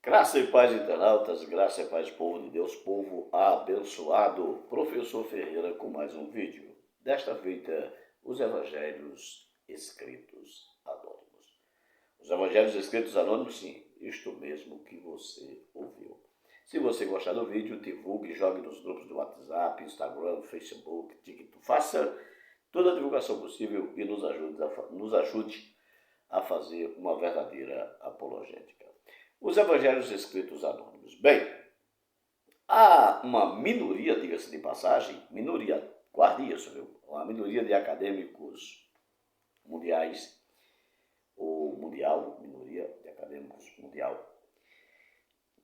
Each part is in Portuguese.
Graça e paz, internautas, graça e paz, povo de Deus, povo abençoado. Professor Ferreira com mais um vídeo. Desta feita, os Evangelhos Escritos Anônimos. Os Evangelhos Escritos Anônimos, sim, isto mesmo que você ouviu. Se você gostar do vídeo, divulgue, jogue nos grupos do WhatsApp, Instagram, Facebook, TikTok. Faça toda a divulgação possível e nos ajude a fazer uma verdadeira apologética. Os Evangelhos Escritos Anônimos. Bem, há uma minoria, diga-se de passagem, minoria, guarde isso, viu? Uma minoria de acadêmicos mundiais, ou mundial, minoria de acadêmicos mundial,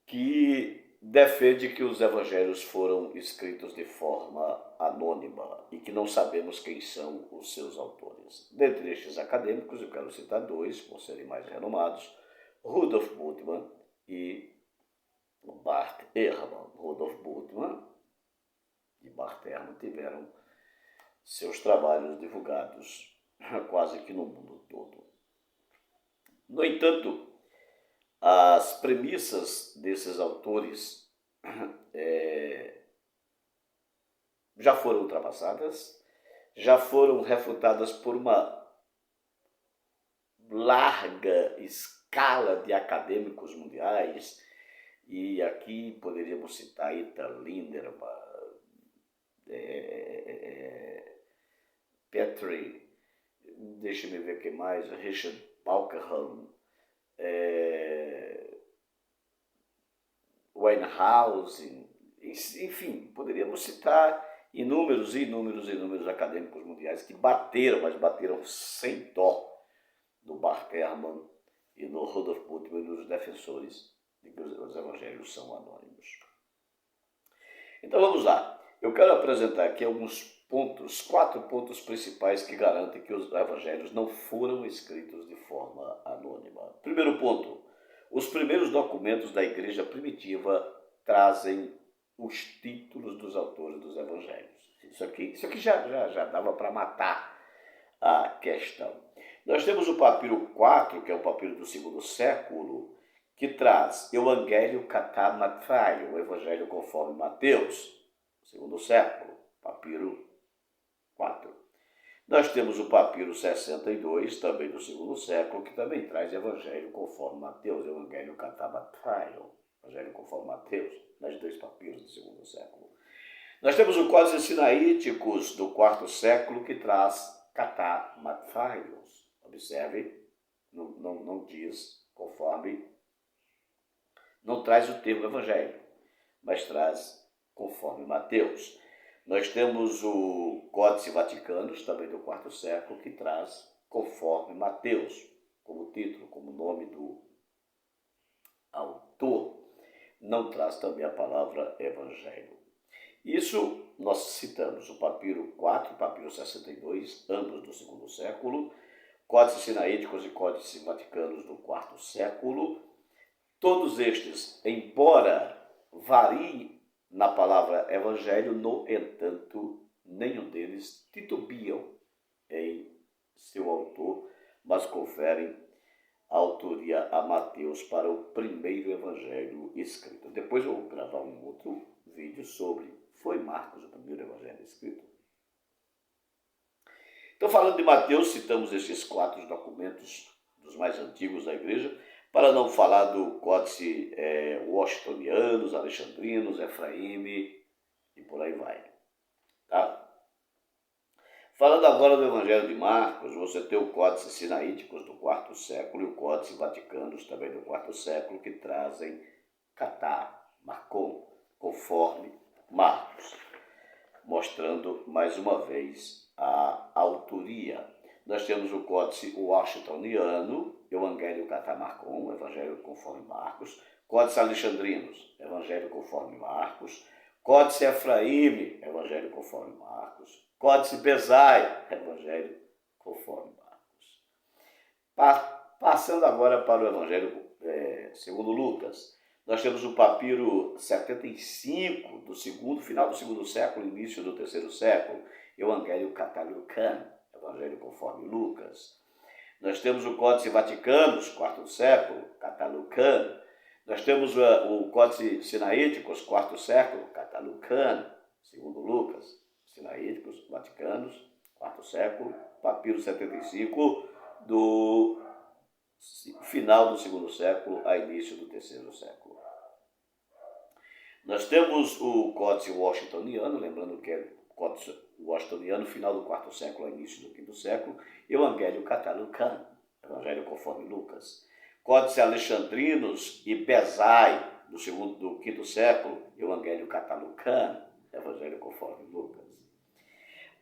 que defende que os evangelhos foram escritos de forma anônima e que não sabemos quem são os seus autores. Dentre estes acadêmicos, eu quero citar dois, por serem mais renomados: Rudolf Bultmann e Bart Ehrman. Rudolf Bultmann e Bart Ehrman tiveram seus trabalhos divulgados quase que no mundo todo. No entanto, as premissas desses autores já foram ultrapassadas, já foram refutadas por uma larga escala de acadêmicos mundiais, e aqui poderíamos citar Ita Linderman, Petri, deixa-me ver quem mais, Richard Balkenham, Weinhausen, enfim, poderíamos citar inúmeros acadêmicos mundiais que bateram, mas bateram sem dó no Bart Ehrman e no Rudolf Bultmann, nos defensores de que os evangelhos são anônimos. Então vamos lá. Eu quero apresentar aqui alguns pontos, 4 pontos principais que garantem que os evangelhos não foram escritos de forma anônima. Primeiro ponto: os primeiros documentos da igreja primitiva trazem os títulos dos autores dos evangelhos. Isso aqui já dava para matar a questão. Nós temos o papiro 4, que é o papiro do segundo século, que traz Evangelho Catá Matthew, o Evangelho conforme Mateus, segundo século, papiro 4. Nós temos o papiro 62, também do segundo século, que também traz Evangelho conforme Mateus, Evangelho Catá Matthew, Evangelho conforme Mateus, nas 2 papiros do segundo século. Nós temos o Códice Sinaíticos do quarto século, que traz Catá Matthew. Observe, não diz conforme, não traz o termo evangelho, mas traz conforme Mateus. Nós temos o Códice Vaticanos, também do quarto século, que traz conforme Mateus, como título, como nome do autor. Não traz também a palavra evangelho. Isso nós citamos o papiro 4, o papiro 62, ambos do segundo século, Códices Sinaíticos e Códices Vaticanos do quarto século. Todos estes, embora variem na palavra evangelho, no entanto, nenhum deles titubeam em seu autor, mas conferem a autoria a Mateus para o primeiro evangelho escrito. Depois eu vou gravar um outro vídeo sobre: foi Marcos o primeiro evangelho escrito? Então, falando de Mateus, citamos estes 4 documentos dos mais antigos da igreja, para não falar do Códice Washingtonianos, Alexandrinos, Efraime e por aí vai. Tá? Falando agora do Evangelho de Marcos, você tem o Códice Sinaíticos do quarto século e o Códice Vaticanos, também do quarto século, que trazem Catá, Marcon, conforme Marcos, mostrando mais uma vez a autoria. Nós temos o Códice Washingtoniano, Evangelho Catá Marcon, Evangelho conforme Marcos, Códice Alexandrinos, Evangelho conforme Marcos, Códice Efraime, Evangelho conforme Marcos, Códice Besaia, Evangelho conforme Marcos. Passando agora para o Evangelho segundo Lucas, nós temos o papiro 75 do final do segundo século, início do terceiro século, Evangelho Catá Lucano, Evangelho conforme Lucas. Nós temos o Códice Vaticanos, quarto século, Catá Lucano. Nós temos o Códice Sinaíticos, quarto século, Catalucano, segundo Lucas, Sinaíticos, Vaticanos, quarto século, Papiro 75, do final do segundo século a início do terceiro século. Nós temos o Códice Washingtoniano, lembrando que é o Códice Washingtoniano, final do quarto século a início do quinto século, Evangelho Catalucano, Evangelho conforme Lucas. Códice Alexandrinos e Besai, do quinto século, Evangelho Catalucano, Evangelho conforme Lucas.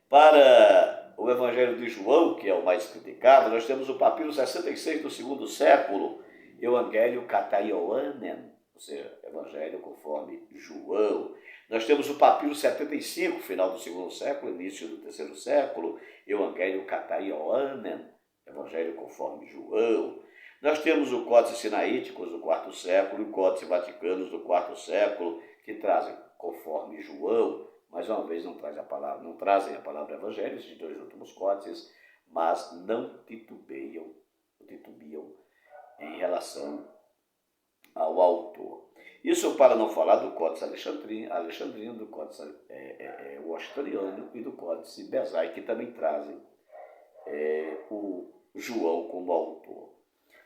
Para o Evangelho de João, que é o mais criticado, nós temos o Papiro 66 do segundo século, Evangelho Cataioanen, ou seja, Evangelho conforme João. Nós temos o Papiro 75, final do segundo século, início do terceiro século, Evangelho Cataioanen, Evangelho conforme João. Nós temos o Códice Sinaíticos do quarto século e o Códice Vaticanos do quarto século, que trazem conforme João. Mais uma vez não trazem a palavra evangelho, esses dois últimos códices, mas não titubeam em relação ao autor. Isso para não falar do Códice Alexandrino, do Códice Washingtoniano e do Códice Besai, que também trazem o João como autor.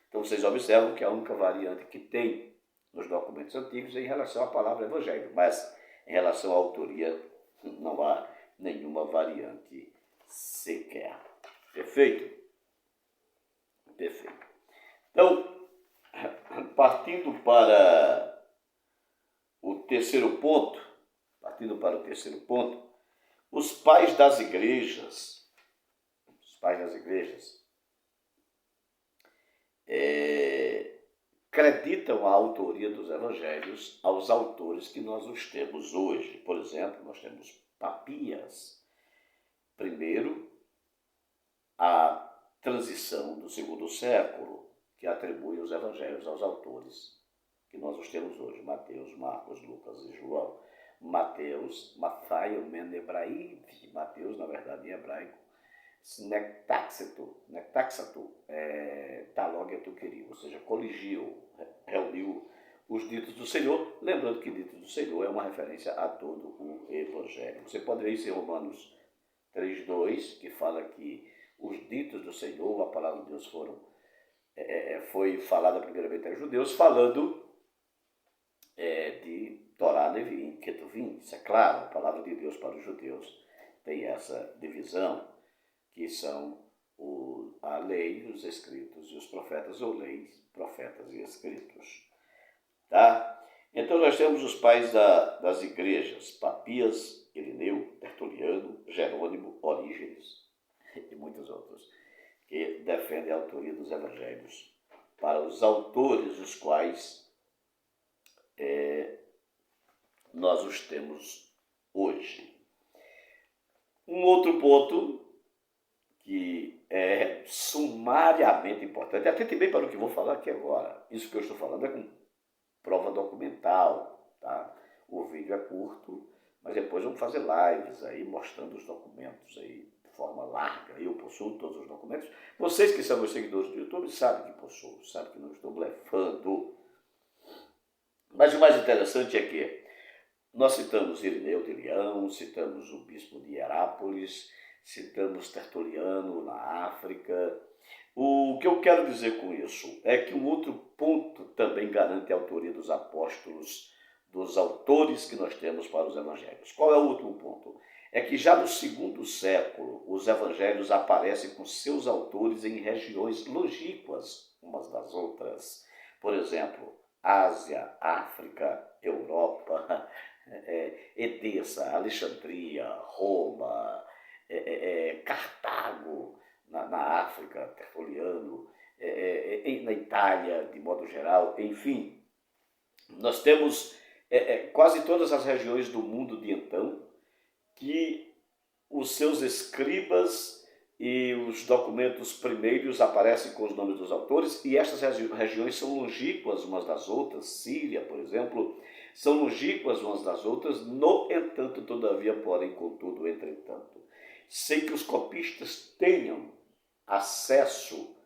Então vocês observam que a única variante que tem nos documentos antigos é em relação à palavra evangelho, mas em relação à autoria não há nenhuma variante sequer. Perfeito? Perfeito. Então, partindo para o terceiro ponto, os pais das igrejas acreditam a autoria dos evangelhos aos autores que nós os temos hoje. Por exemplo, nós temos Papias, primeiro, a transição do segundo século, que atribui os evangelhos aos autores que nós os temos hoje, Mateus, Marcos, Lucas e João. Mateus, Mathaio men hebraid, Mateus, na verdade, em hebraico, Nectaxato, talogetu querido, ou seja, coligiu, reuniu os ditos do Senhor, lembrando que ditos do Senhor é uma referência a todo o Evangelho. Você pode ver isso em Romanos 3:2, que fala que os ditos do Senhor, a palavra de Deus foi falada primeiramente aos judeus, falando de Torá, Neviim, Ketuvim. Isso é claro, a palavra de Deus para os judeus tem essa divisão, que são a lei, os escritos e os profetas, ou leis, profetas e escritos. Tá? Então nós temos os pais das igrejas, Papias, Irineu, Tertuliano, Jerônimo, Orígenes e muitos outros, que defendem a autoria dos evangelhos para os autores, os quais nós os temos hoje. Um outro ponto que é sumariamente importante, atente bem para o que vou falar aqui agora. Isso que eu estou falando é com prova documental, tá? O vídeo é curto, mas depois vamos fazer lives aí mostrando os documentos aí de forma larga. Eu possuo todos os documentos. Vocês que são meus seguidores do YouTube sabem que possuo, sabem que não estou blefando. Mas o mais interessante é que nós citamos Irineu de Leão, citamos o bispo de Hierápolis, citamos Tertuliano na África. O que eu quero dizer com isso é que um outro ponto também garante a autoria dos apóstolos, dos autores que nós temos para os evangelhos. Qual é o último ponto? É que já no segundo século, os evangelhos aparecem com seus autores em regiões longínquas umas das outras. Por exemplo, Ásia, África, Europa, Edessa, Alexandria, Roma, Cartago, na África, Tertuliano, na Itália, de modo geral, enfim. Nós temos quase todas as regiões do mundo de então que os seus escribas e os documentos primeiros aparecem com os nomes dos autores, e estas regiões são longínquas umas das outras. Síria, por exemplo, são longínquas umas das outras, no entanto, todavia, porém, contudo, entretanto. Sem que os copistas tenham acesso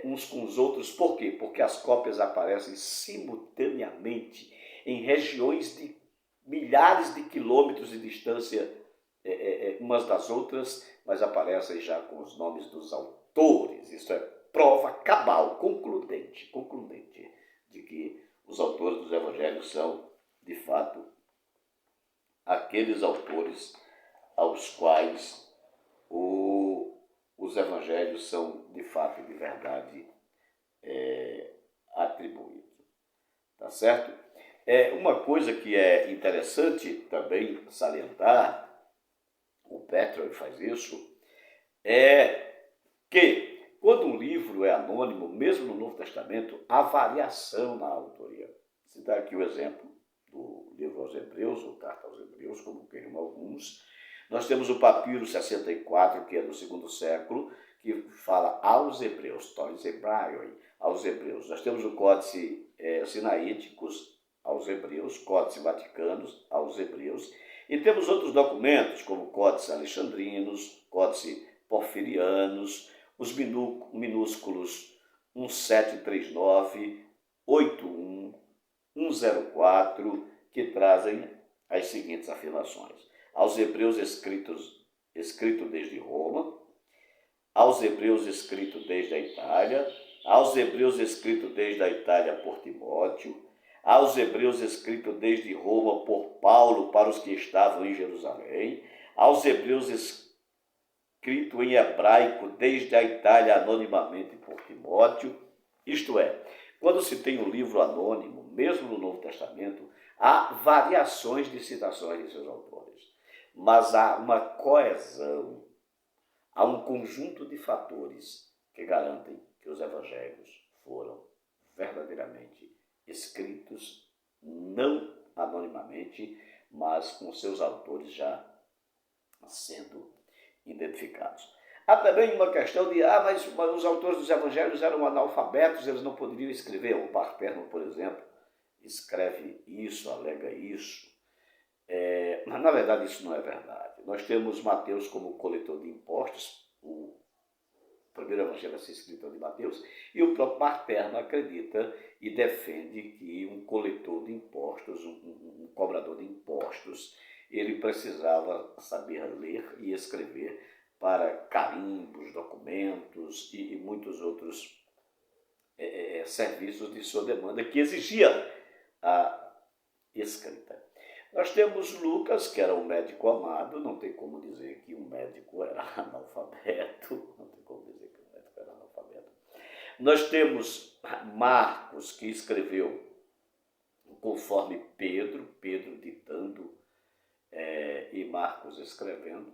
uns com os outros. Por quê? Porque as cópias aparecem simultaneamente em regiões de milhares de quilômetros de distância umas das outras, mas aparecem já com os nomes dos autores. Isso é prova cabal, concludente de que os autores dos evangelhos são, de fato, aqueles autores aos quais os evangelhos são, de fato, de verdade, atribuídos. Tá certo? Uma coisa que é interessante também salientar, o Petro faz isso, é que quando um livro é anônimo, mesmo no Novo Testamento, há variação na autoria. Se dá aqui o exemplo do livro aos Hebreus, ou Carta aos Hebreus, como queiram alguns. Nós temos o papiro 64, que é do segundo século, que fala aos Hebreus, Toris Hebraioi, aos Hebreus. Nós temos o Códice Sinaíticos aos Hebreus, Códice Vaticanos aos Hebreus, e temos outros documentos, como Códice Alexandrinos, Códice Porfirianos, os minúsculos 1739, 81, 104, que trazem as seguintes afirmações. Aos Hebreus escrito desde Roma, aos Hebreus escrito desde a Itália, aos Hebreus escrito desde a Itália por Timóteo, aos Hebreus escrito desde Roma por Paulo para os que estavam em Jerusalém, aos Hebreus escrito em hebraico desde a Itália anonimamente por Timóteo. Isto é, quando se tem um livro anônimo, mesmo no Novo Testamento, há variações de citações de seus autores, mas há uma coesão, há um conjunto de fatores que garantem que os evangelhos foram verdadeiramente escritos, não anonimamente, mas com seus autores já sendo identificados. Há também uma questão de, mas os autores dos evangelhos eram analfabetos, eles não poderiam escrever. O Barterno, por exemplo, escreve isso, alega isso. Mas, na verdade, isso não é verdade. Nós temos Mateus como coletor de impostos, o primeiro evangelho a ser escrito de Mateus, e o próprio Barterno acredita e defende que um coletor de impostos, um cobrador de impostos, ele precisava saber ler e escrever para carimbos, documentos e muitos outros serviços de sua demanda que exigia a escrita. Nós temos Lucas, que era um médico amado, não tem como dizer que um médico era analfabeto, não tem como dizer que um médico era analfabeto. Nós temos Marcos, que escreveu conforme Pedro ditando e Marcos escrevendo.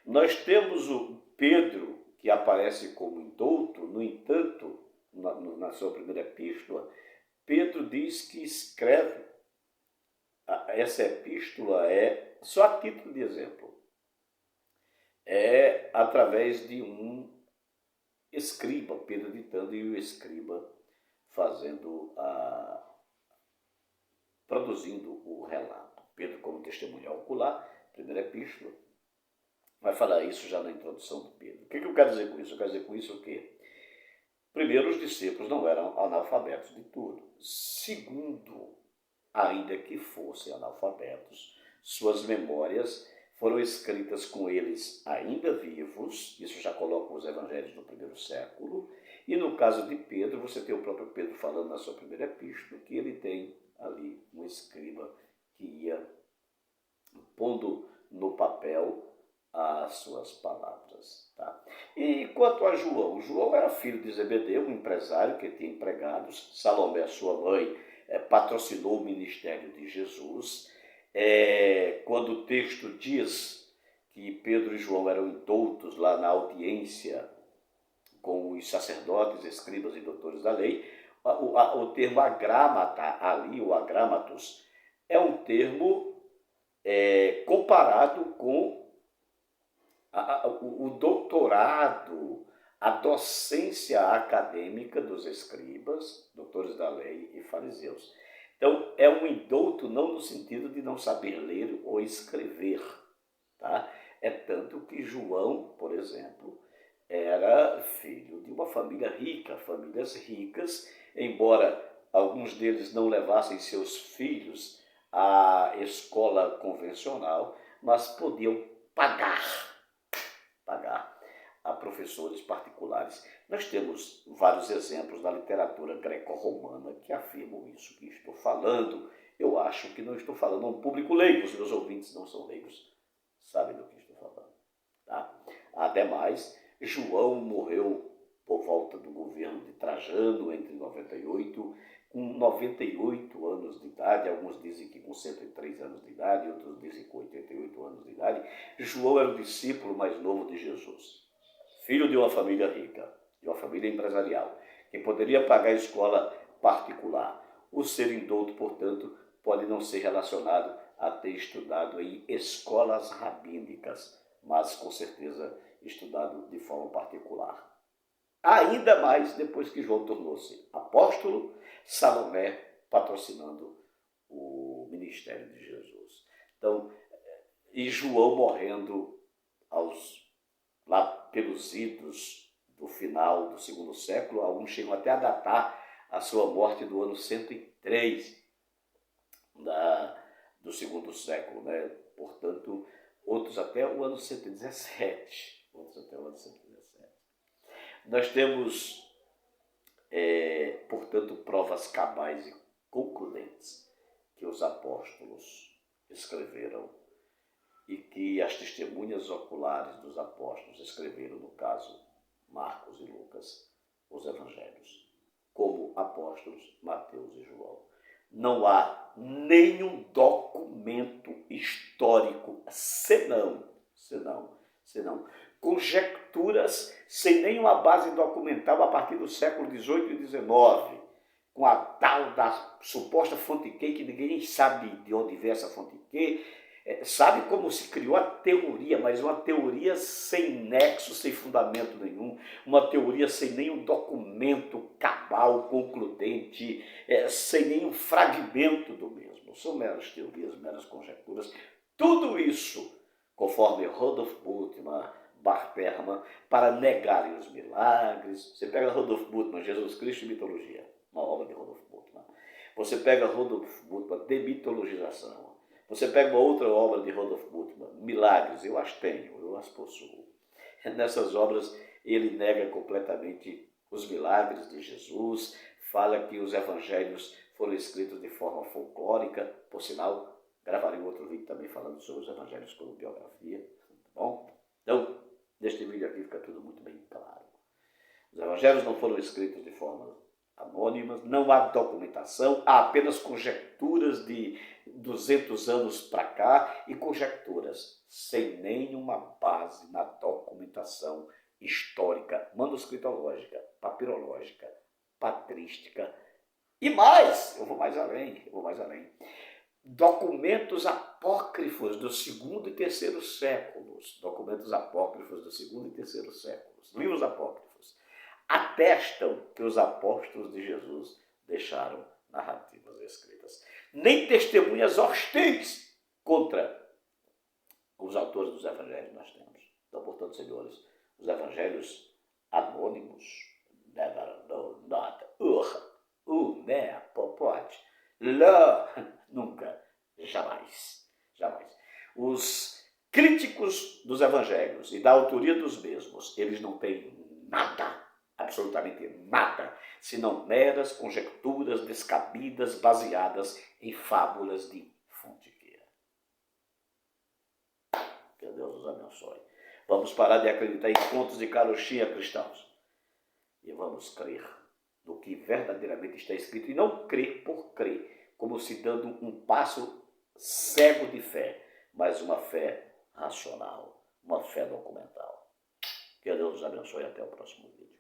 Nós temos o Pedro, que aparece como indouto, no entanto, na sua primeira epístola, Pedro diz que escreve, essa epístola só a título de exemplo, através de um escriba, Pedro ditando e o escriba produzindo o relato. Pedro como testemunha ocular, primeira epístola, vai falar isso já na introdução de Pedro. O que eu quero dizer com isso? Eu quero dizer com isso o quê? Primeiro, os discípulos não eram analfabetos de tudo. Segundo, ainda que fossem analfabetos, suas memórias foram escritas com eles ainda vivos, isso já coloca os evangelhos no primeiro século, e no caso de Pedro, você tem o próprio Pedro falando na sua primeira epístola, que ele tem ali um escriba que ia pondo no papel as suas palavras. Tá? E quanto a João era filho de Zebedeu, um empresário que tinha empregados. Salomé, sua mãe, patrocinou o ministério de Jesus. Quando o texto diz que Pedro e João eram indoutos lá na audiência com os sacerdotes, escribas e doutores da lei, o termo agrámata ali, o agrámatos, é um termo comparado com o doutorado, a docência acadêmica dos escribas, doutores da lei e fariseus. Então, é um indouto não no sentido de não saber ler ou escrever. Tá? É tanto que João, por exemplo, era filho de uma família rica, famílias ricas, embora alguns deles não levassem seus filhos à escola convencional, mas podiam pagar a professores particulares. Nós temos vários exemplos da literatura greco-romana que afirmam isso que estou falando. Eu acho que não estou falando a um público leigo, os meus ouvintes não são leigos, sabem do que estou falando. Tá? Ademais, João morreu por volta do governo de Trajano, entre 98, com 98 anos de idade, alguns dizem que com 103 anos de idade, outros dizem com 88 anos de idade. João era o discípulo mais novo de Jesus, filho de uma família rica, de uma família empresarial, que poderia pagar a escola particular. O ser indulto, portanto, pode não ser relacionado a ter estudado em escolas rabínicas, mas com certeza estudado de forma particular. Ainda mais depois que João tornou-se apóstolo, Salomé patrocinando o ministério de Jesus. Então, e João morrendo lá pelos idos do final do segundo século, alguns chegam até a datar a sua morte do ano 103 do segundo século, né? Portanto, outros até o ano 117. Nós temos, portanto, provas cabais e concludentes que os apóstolos escreveram e que as testemunhas oculares dos apóstolos escreveram, no caso, Marcos e Lucas, os evangelhos, como apóstolos Mateus e João. Não há nenhum documento histórico, senão conjecturas sem nenhuma base documental a partir do século XVIII e XIX, com a tal da suposta fonte Q, que ninguém sabe de onde veio essa fonte Q, sabe como se criou a teoria, mas uma teoria sem nexo, sem fundamento nenhum, uma teoria sem nenhum documento cabal, concludente, sem nenhum fragmento do mesmo. São meras teorias, meras conjecturas. Tudo isso, conforme Rudolf Bultmann, Barthelme, para negarem os milagres. Você pega Rudolf Bultmann, Jesus Cristo e Mitologia, uma obra de Rudolf Bultmann. Você pega Rudolf Bultmann, Demitologização. Você pega uma outra obra de Rudolf Bultmann, Milagres, eu as tenho, eu as possuo. Nessas obras ele nega completamente os milagres de Jesus, fala que os evangelhos foram escritos de forma folclórica, por sinal, gravarei um outro vídeo também falando sobre os evangelhos como biografia, tá bom? Então, neste vídeo aqui fica tudo muito bem claro. Os evangelhos não foram escritos de forma anônima, não há documentação, há apenas conjecturas de 200 anos para cá e conjecturas sem nenhuma base na documentação histórica, manuscritológica, papirológica, patrística e mais, eu vou mais além. Documentos apócrifos do segundo e terceiro séculos, livros apócrifos, atestam que os apóstolos de Jesus deixaram narrativas escritas. Nem testemunhas hostis contra os autores dos evangelhos nós temos. Então, portanto, senhores, os evangelhos anônimos, never, no, not, né, pode, nunca, jamais. Os críticos dos evangelhos e da autoria dos mesmos, eles não têm nada, absolutamente nada, senão meras conjecturas descabidas, baseadas em fábulas de fontiqueira. Que Deus os abençoe. Vamos parar de acreditar em contos de carochinha cristãos e vamos crer no que verdadeiramente está escrito e não crer por crer, como se dando um passo cego de fé, mas uma fé racional, uma fé documental. Que Deus os abençoe e até o próximo vídeo.